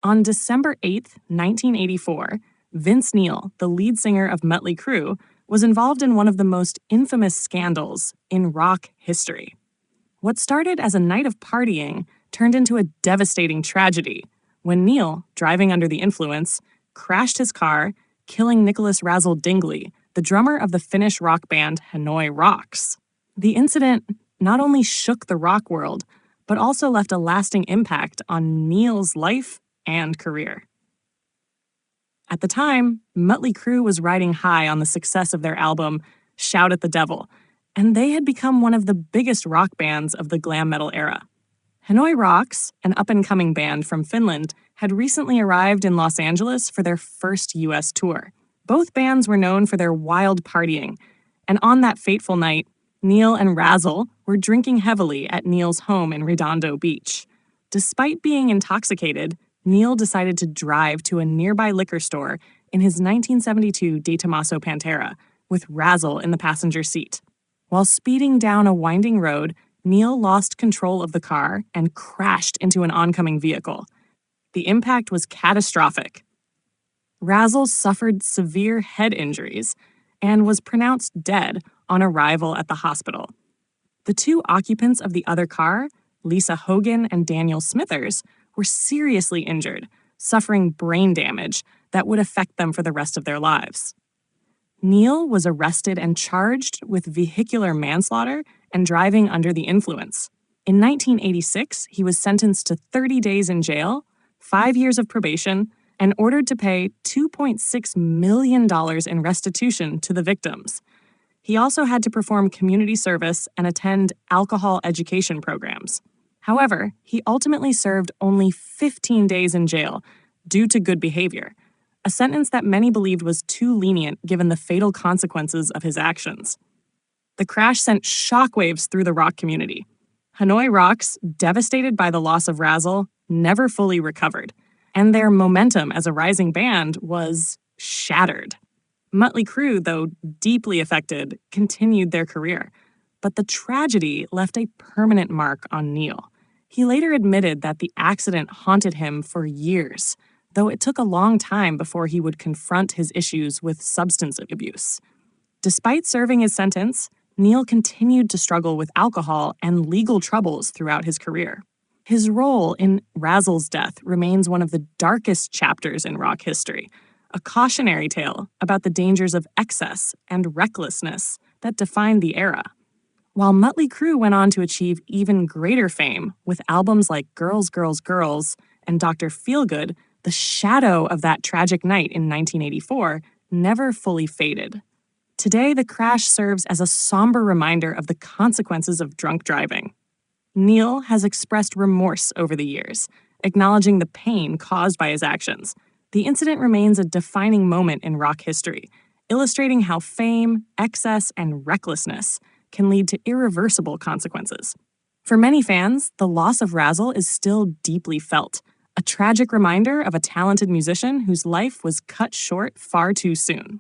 On December 8, 1984, Vince Neil, the lead singer of Mötley Crüe, was involved in one of the most infamous scandals in rock history. What started as a night of partying turned into a devastating tragedy when Neil, driving under the influence, crashed his car, killing Nicholas Razzle Dingley, the drummer of the Finnish rock band Hanoi Rocks. The incident not only shook the rock world, but also left a lasting impact on Neil's life and career. At the time, Mötley Crüe was riding high on the success of their album Shout at the Devil, and they had become one of the biggest rock bands of the glam metal era. Hanoi Rocks, an up-and-coming band from Finland, had recently arrived in Los Angeles for their first U.S. tour. Both bands were known for their wild partying, and on that fateful night, Neil and Razzle were drinking heavily at Neil's home in Redondo Beach. Despite being intoxicated, Neil decided to drive to a nearby liquor store in his 1972 De Tomaso Pantera, with Razzle in the passenger seat. While speeding down a winding road, Neil lost control of the car and crashed into an oncoming vehicle. The impact was catastrophic. Razzle suffered severe head injuries and was pronounced dead on arrival at the hospital. The two occupants of the other car, Lisa Hogan and Daniel Smithers, were seriously injured, suffering brain damage that would affect them for the rest of their lives. Neil was arrested and charged with vehicular manslaughter and driving under the influence. In 1986, he was sentenced to 30 days in jail, 5 years of probation, and ordered to pay $2.6 million in restitution to the victims. He also had to perform community service and attend alcohol education programs. However, he ultimately served only 15 days in jail due to good behavior, a sentence that many believed was too lenient given the fatal consequences of his actions. The crash sent shockwaves through the rock community. Hanoi Rocks, devastated by the loss of Razzle, never fully recovered, and their momentum as a rising band was shattered. Mötley Crüe, though deeply affected, continued their career, but the tragedy left a permanent mark on Neil. He later admitted that the accident haunted him for years, though it took a long time before he would confront his issues with substance abuse. Despite serving his sentence, Neil continued to struggle with alcohol and legal troubles throughout his career. His role in Razzle's death remains one of the darkest chapters in rock history, a cautionary tale about the dangers of excess and recklessness that defined the era. While Mötley Crüe went on to achieve even greater fame with albums like Girls, Girls, Girls and Dr. Feelgood, the shadow of that tragic night in 1984 never fully faded. Today, the crash serves as a somber reminder of the consequences of drunk driving. Neil has expressed remorse over the years, acknowledging the pain caused by his actions. The incident remains a defining moment in rock history, illustrating how fame, excess, and recklessness can lead to irreversible consequences. For many fans, the loss of Razzle is still deeply felt, a tragic reminder of a talented musician whose life was cut short far too soon.